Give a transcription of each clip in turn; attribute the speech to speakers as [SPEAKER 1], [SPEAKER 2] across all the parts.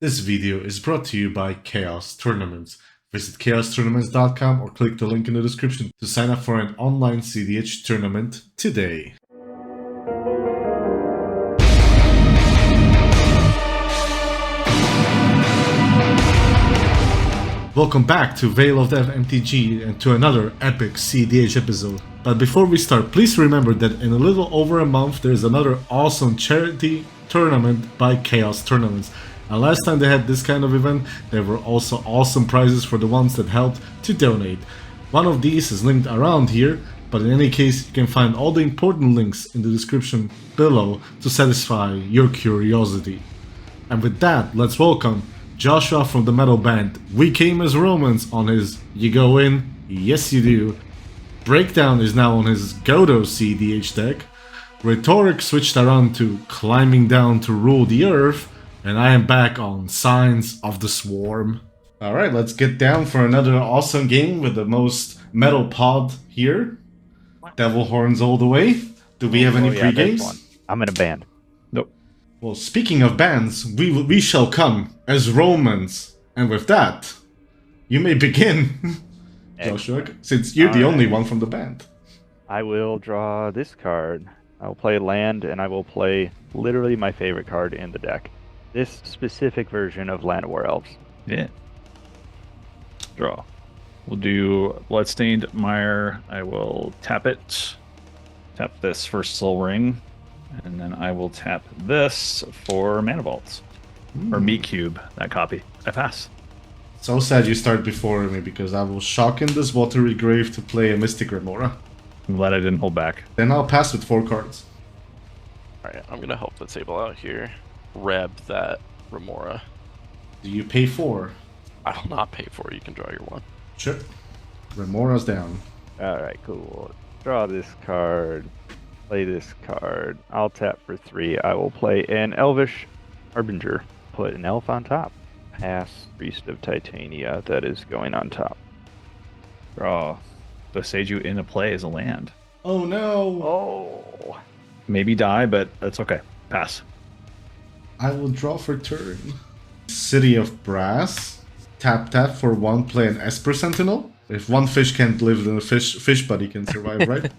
[SPEAKER 1] This video is brought to you by Ka0s Tournaments. Visit cEDH or click the link in the description to sign up for an online cEDH tournament today. Welcome back to Veil of Death MTG and to another epic cEDH episode. But before we start, please remember that in a little over a month there is another awesome charity tournament by Ka0s Tournaments. And last time they had this kind of event, there were also awesome prizes for the ones that helped to donate. One of these is linked around here, but in any case you can find all the important links in the description below to satisfy your curiosity. And with that, let's welcome Joshua from the metal band We Came as Romans on his You Go In, Yes You Do. Breakdown is now on his Godo cEDH deck. Rhetoric switched around to Climbing Down to Rule the Earth. And I am back on Signs of the Swarm. Alright, let's get down for another awesome game with the most metal pod here. Devil Horns all the way. Do we have any pre-games?
[SPEAKER 2] I'm in a band.
[SPEAKER 3] Nope.
[SPEAKER 1] Well, speaking of bands, we shall come as Romans. And with that, you may begin, Joshua, since you're the only one from the band.
[SPEAKER 2] I will draw this card. I will play land, and I will play literally my favorite card in the deck. This specific version of Land War Elves.
[SPEAKER 3] Yeah. Draw. We'll do Bloodstained Mire. I will tap it. Tap this for Soul Ring. And then I will tap this for Mana Vaults. Or Meat Cube, that copy. I pass.
[SPEAKER 1] So sad you start before me because I will shock in this Watery Grave to play a Mystic Remora.
[SPEAKER 3] I'm glad I didn't hold back.
[SPEAKER 1] Then I'll pass with 4 cards.
[SPEAKER 4] Alright, I'm gonna help the table out here. Reb that Remora.
[SPEAKER 1] Do you pay 4?
[SPEAKER 4] I will not pay for it. You can draw your one.
[SPEAKER 1] Sure. Remora's down.
[SPEAKER 2] Alright, cool. Draw this card. Play this card. I'll tap for 3. I will play an Elvish Harbinger. Put an elf on top. Pass Priest of Titania that is going on top.
[SPEAKER 3] Draw. The Seiju into play as a land.
[SPEAKER 1] Oh no!
[SPEAKER 2] Oh!
[SPEAKER 3] Maybe die, but that's okay. Pass.
[SPEAKER 1] I will draw for turn. City of Brass. Tap for 1, play an Esper Sentinel. If one fish can't live, then a fish buddy can survive, right?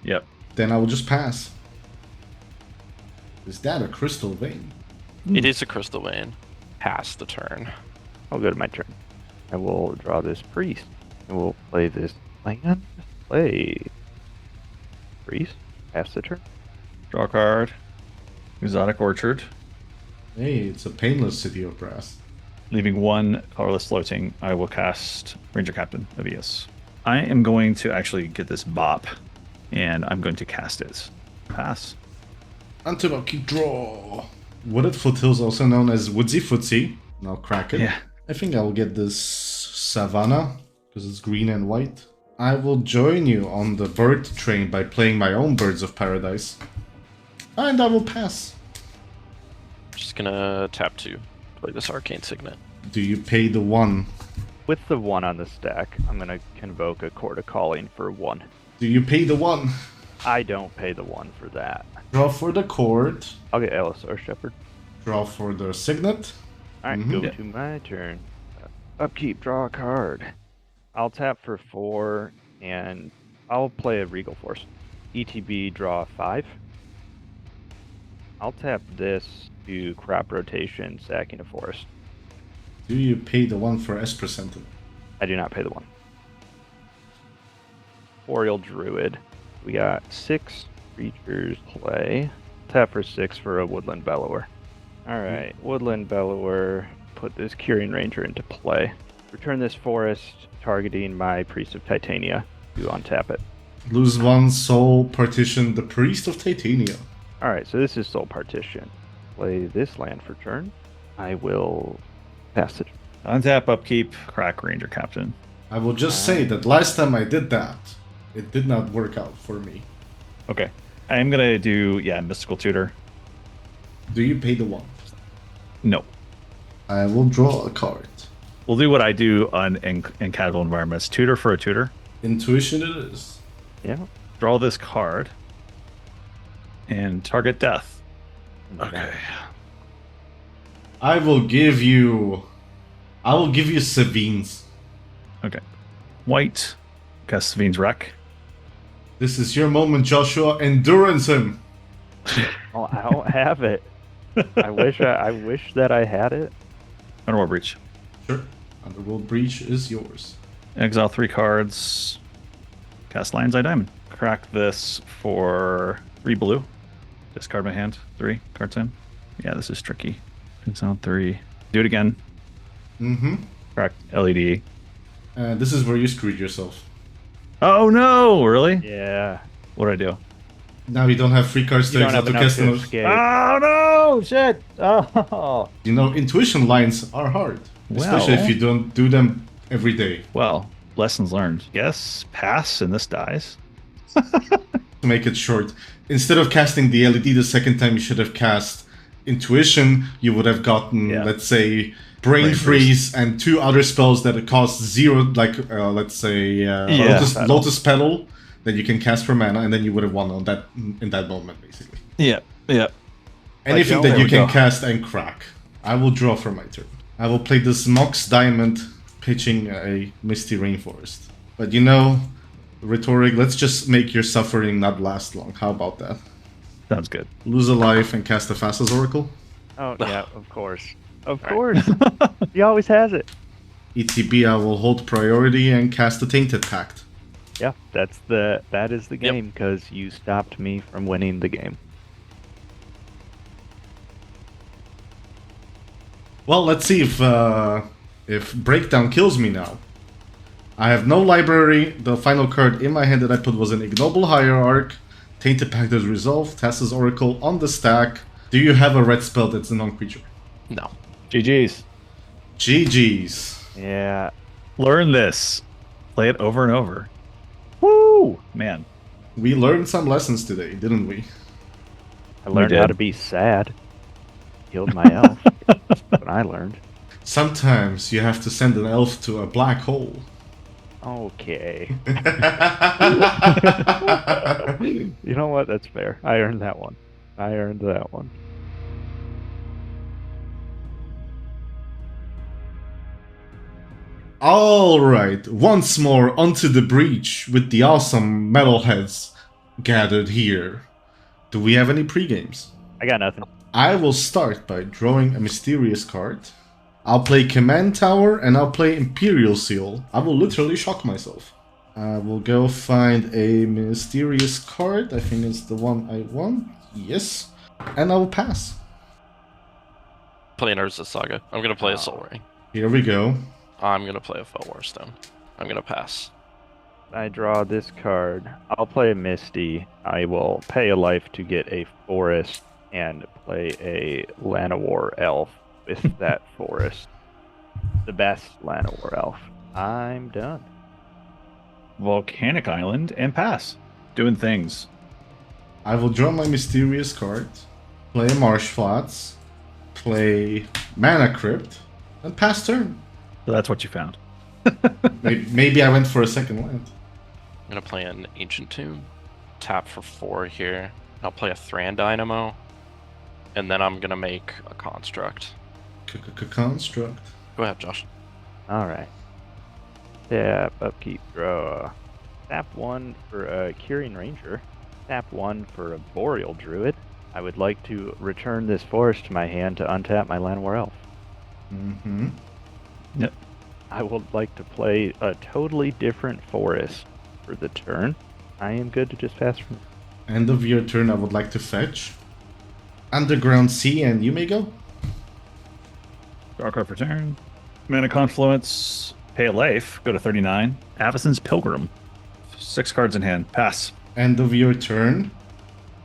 [SPEAKER 3] Yep.
[SPEAKER 1] Then I will just pass. Is that a Crystal Vein?
[SPEAKER 4] It is a Crystal Vein. Pass the turn.
[SPEAKER 2] I'll go to my turn. I will draw this Priest. I will play this land. Play Priest. Pass the turn.
[SPEAKER 3] Draw a card. Exotic Orchard.
[SPEAKER 1] Hey, it's a painless City of Brass.
[SPEAKER 3] Leaving 1 colorless floating, I will cast Ranger Captain of ES. I am going to actually get this bop, and I'm going to cast it. Pass.
[SPEAKER 1] Antibucky draw. Wooded Foothills, also known as Woodsy Footsie. And I'll crack it.
[SPEAKER 3] Yeah.
[SPEAKER 1] I think I will get this Savannah, because it's green and white. I will join you on the bird train by playing my own Birds of Paradise. And I will pass.
[SPEAKER 4] Just gonna tap 2. Play this Arcane Signet.
[SPEAKER 1] Do you pay the 1?
[SPEAKER 2] With the 1 on the stack, I'm going to convoke a Court of Calling for 1.
[SPEAKER 1] Do you pay the 1?
[SPEAKER 2] I don't pay the 1 for that.
[SPEAKER 1] Draw for the court.
[SPEAKER 2] I'll get Elisar Shepherd.
[SPEAKER 1] Draw for the signet.
[SPEAKER 2] Alright, go to my turn. Upkeep, draw a card. I'll tap for 4, and I'll play a Regal Force. ETB, draw 5. I'll tap this to crop rotation, sacking a forest.
[SPEAKER 1] Do you pay the 1 for Esper Sentinel?
[SPEAKER 2] I do not pay the 1. Boreal Druid. We got 6 creatures play. Tap for 6 for a Woodland Bellower. Alright, Woodland Bellower. Put this Curing Ranger into play. Return this forest, targeting my Priest of Titania. You untap it.
[SPEAKER 1] Lose 1 soul, partition the Priest of Titania.
[SPEAKER 2] Alright, so this is Soul Partition. Play this land for turn. I will pass it.
[SPEAKER 3] Untap, upkeep, crack Ranger Captain.
[SPEAKER 1] I will just say that last time I did that, it did not work out for me.
[SPEAKER 3] Okay. I'm going to do, Mystical Tutor.
[SPEAKER 1] Do you pay the 1?
[SPEAKER 3] No.
[SPEAKER 1] I will draw a card.
[SPEAKER 3] We'll do what I do in casual environments. Tutor for a tutor.
[SPEAKER 1] Intuition it is.
[SPEAKER 2] Yeah.
[SPEAKER 3] Draw this card. And target death. Okay.
[SPEAKER 1] I will give you Savines.
[SPEAKER 3] Okay. White. Cast Savine's Wreck.
[SPEAKER 1] This is your moment, Joshua. Endurance him.
[SPEAKER 2] Oh, I don't have it. I wish that I had it.
[SPEAKER 3] Underworld Breach.
[SPEAKER 1] Sure. Underworld Breach is yours.
[SPEAKER 3] Exile 3 cards. Cast Lion's Eye Diamond. Crack this for 3 blue. Discard my hand. 3 cards in. Yeah, this is tricky. Exile 3. Do it again.
[SPEAKER 1] Mm-hmm.
[SPEAKER 3] Crack LED.
[SPEAKER 1] This is where you screwed yourself.
[SPEAKER 3] Oh no! Really?
[SPEAKER 2] Yeah.
[SPEAKER 3] What did I do?
[SPEAKER 1] Now you don't have free cards
[SPEAKER 2] You
[SPEAKER 1] to
[SPEAKER 2] don't have
[SPEAKER 1] exile to
[SPEAKER 2] enough
[SPEAKER 1] cast
[SPEAKER 2] to
[SPEAKER 1] them.
[SPEAKER 2] escape.
[SPEAKER 3] Oh no! Shit! Oh.
[SPEAKER 1] You know, intuition lines are hard. Especially if
[SPEAKER 3] Well.
[SPEAKER 1] you don't do them every day.
[SPEAKER 3] Well, lessons learned. Yes, pass, and this dies.
[SPEAKER 1] To make it short, instead of casting the LED the second time, you should have cast Intuition. You would have gotten,
[SPEAKER 3] Yeah.
[SPEAKER 1] let's say, Brain Freeze and 2 other spells that cost 0, like, let's say, Lotus Petal, that you can cast for mana, and then you would have won on that in that moment, basically.
[SPEAKER 3] Yeah, yeah.
[SPEAKER 1] Anything
[SPEAKER 2] There
[SPEAKER 1] that you
[SPEAKER 3] we
[SPEAKER 1] can
[SPEAKER 3] go.
[SPEAKER 1] cast and crack. I will draw for my turn. I will play this Mox Diamond, pitching a Misty Rainforest. But you know, Rhetoric, let's just make your suffering not last long. How about that?
[SPEAKER 3] Sounds good.
[SPEAKER 1] Lose a life and cast the Fastest Oracle.
[SPEAKER 2] Oh yeah, of course. Of course. He always has it.
[SPEAKER 1] ETB, I will hold priority and cast the Tainted Pact.
[SPEAKER 2] Yeah, that is the game because you stopped me from winning the game.
[SPEAKER 1] Well, let's see if Breakdown kills me now. I have no library. The final card in my hand that I put was an Ignoble Hierarch. Tainted Pact is resolved. Tassa's Oracle on the stack. Do you have a red spell that's a non-creature?
[SPEAKER 4] No.
[SPEAKER 3] GG's.
[SPEAKER 1] GG's.
[SPEAKER 2] Yeah.
[SPEAKER 3] Learn this. Play it over and over. Woo! Man.
[SPEAKER 1] We learned some lessons today, didn't we?
[SPEAKER 2] I learned how
[SPEAKER 3] did.
[SPEAKER 2] to be sad. Killed my elf. That's what I learned.
[SPEAKER 1] Sometimes you have to send an elf to a black hole.
[SPEAKER 2] Okay. You know what? That's fair. I earned that one.
[SPEAKER 1] Alright, once more onto the breach with the awesome metalheads gathered here. Do we have any pre-games?
[SPEAKER 2] I got nothing.
[SPEAKER 1] I will start by drawing a mysterious card. I'll play Command Tower and I'll play Imperial Seal. I will literally shock myself. I will go find a mysterious card. I think it's the one I want. Yes. And I will pass.
[SPEAKER 4] Play an Urza Saga. I'm gonna play a Soul Ring.
[SPEAKER 1] Here we go.
[SPEAKER 4] I'm gonna play a Fellwar Stone. I'm gonna pass.
[SPEAKER 2] I draw this card. I'll play a Misty. I will pay a life to get a forest and play a Llanowar elf with that forest. The best Llanowar elf. I'm done.
[SPEAKER 3] Volcanic Island and pass. Doing things.
[SPEAKER 1] I will draw my mysterious card, play Marsh Flats, play Mana Crypt, and pass turn.
[SPEAKER 3] So that's what you found.
[SPEAKER 1] Maybe I went for a second land.
[SPEAKER 4] I'm gonna play an Ancient Tomb. Tap for 4 here. I'll play a Thran Dynamo. And then I'm gonna make a Construct.
[SPEAKER 1] Construct.
[SPEAKER 4] Go ahead, Josh.
[SPEAKER 2] Alright. Tap, upkeep, draw. Tap 1 for a Curing Ranger. Tap 1 for a Boreal Druid. I would like to return this forest to my hand to untap my Llanowar elf.
[SPEAKER 1] Mm-hmm.
[SPEAKER 3] Yep.
[SPEAKER 2] I would like to play a totally different forest for the turn. I am good to just pass from.
[SPEAKER 1] End of your turn, I would like to fetch Underground Sea, and you may go.
[SPEAKER 3] Draw a card for turn. Mana Confluence. Pay a life. Go to 39. Avacyn's Pilgrim. 6 cards in hand. Pass.
[SPEAKER 1] End of your turn,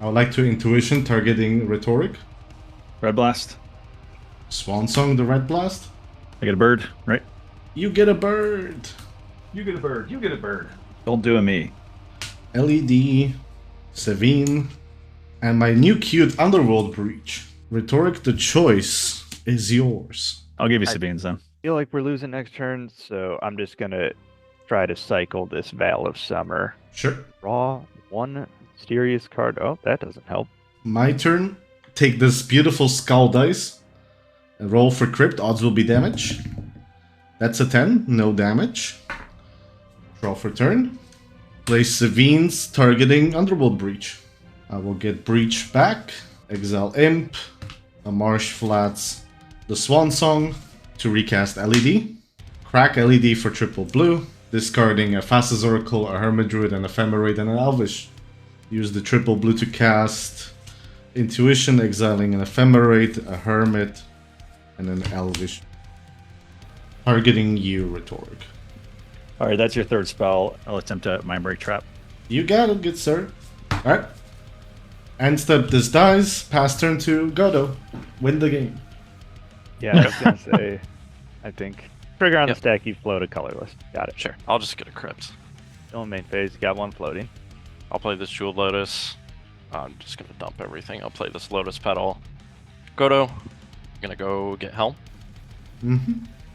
[SPEAKER 1] I would like to Intuition, targeting Rhetoric.
[SPEAKER 3] Red Blast.
[SPEAKER 1] Swan Song, the Red Blast.
[SPEAKER 3] I get a bird, right?
[SPEAKER 1] You get a bird.
[SPEAKER 3] You get a bird. You get a bird. Don't do a me.
[SPEAKER 1] LED, Savine, and my new cute Underworld Breach. Rhetoric, the choice is yours.
[SPEAKER 3] I'll give you Sabine's then.
[SPEAKER 2] Feel like we're losing next turn, so I'm just gonna try to cycle this Veil of Summer.
[SPEAKER 1] Sure.
[SPEAKER 2] Draw 1 mysterious card. Oh, that doesn't help.
[SPEAKER 1] My turn. Take this beautiful Skull Dice Roll for crypt, odds will be damage. That's a 10, no damage. Draw for turn. Play Sevine's targeting Underworld Breach. I will get Breach back. Exile Imp. A Marsh Flats. The Swan Song to recast LED. Crack LED for triple blue. Discarding a Fastest Oracle, a Hermit Druid, an Ephemerate, and an Elvish. Use the triple blue to cast Intuition, exiling an Ephemerate, a Hermit, and an Elvish. Targeting you, Rhetoric.
[SPEAKER 3] Alright, that's your third spell. I'll attempt a Mind Break Trap.
[SPEAKER 1] You got it, good sir. Alright. End step, this dies. Pass turn to Godo. Win the game.
[SPEAKER 2] Yeah, I was gonna say, I think trigger on the stack, you float a colorless. Got it.
[SPEAKER 4] Sure, I'll just get a crypt.
[SPEAKER 2] Still in main phase, got one floating.
[SPEAKER 4] I'll play this Jeweled Lotus. I'm just gonna dump everything. I'll play this Lotus Petal. Godo. I'm gonna go get Helm.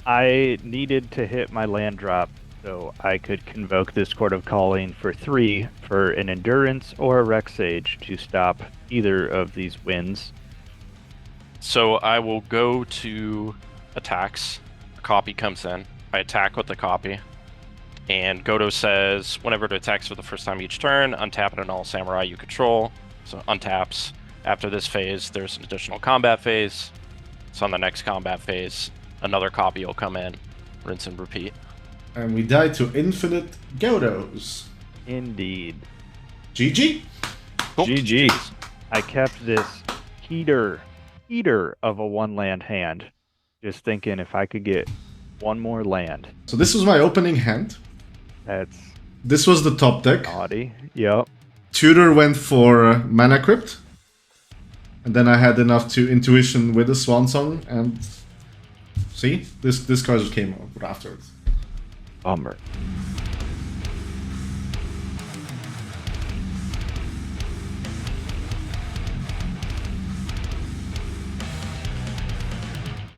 [SPEAKER 2] I needed to hit my land drop so I could convoke this Court of Calling for 3 for an Endurance or a Rex Sage to stop either of these wins.
[SPEAKER 4] So I will go to attacks. A copy comes in. I attack with the copy. And Godo says, whenever it attacks for the first time each turn, untap it on all samurai you control. So untaps. After this phase, there's an additional combat phase. So on the next combat phase, another copy will come in. Rinse and repeat.
[SPEAKER 1] And we die to infinite Godos.
[SPEAKER 2] Indeed.
[SPEAKER 1] GG?
[SPEAKER 4] Cool.
[SPEAKER 3] GG.
[SPEAKER 2] I kept this heater of a 1-land hand, just thinking if I could get one more land.
[SPEAKER 1] So this was my opening hand.
[SPEAKER 2] That's
[SPEAKER 1] This was the top deck.
[SPEAKER 2] naughty. Yep.
[SPEAKER 1] Tutor went for Mana Crypt. And then I had enough to Intuition with the Swan Song, and see, this card just came out afterwards.
[SPEAKER 2] Bummer.